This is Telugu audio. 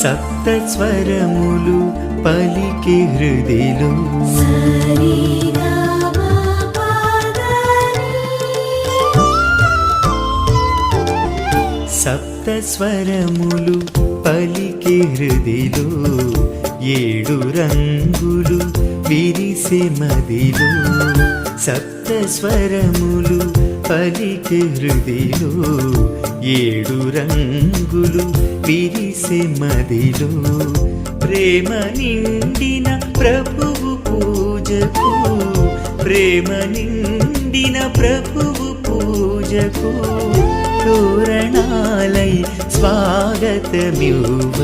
సప్త స్వరములు పలికి హృదిలో సప్త స్వరములు పలికి హృదిలో ఏడు రంగులు విరిసే మదిలో సప్త స్వరములు పలికి హృదిలో ఏడు రంగులు విరిసే మదిలో ప్రేమ నిండిన ప్రభువు పూజకు ప్రేమ నిండిన ప్రభువు పూజకు తోరణాలై స్వాగతమివ్వ